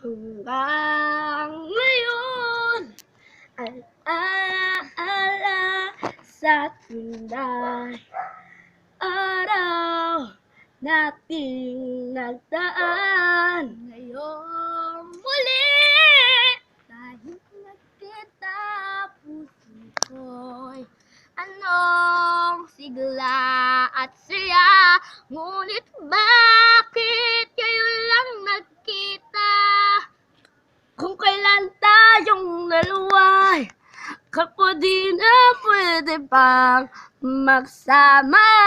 Hanggang ngayon ay alaala sa tunay araw nating nagdaan. Ngayong muli tayong nagkita, puso ko'y anong sigla at saya. Ngunit bakit ngayon lang nagkita? Kung kailan tayong dalawa, kapag di na pwede pang magsama.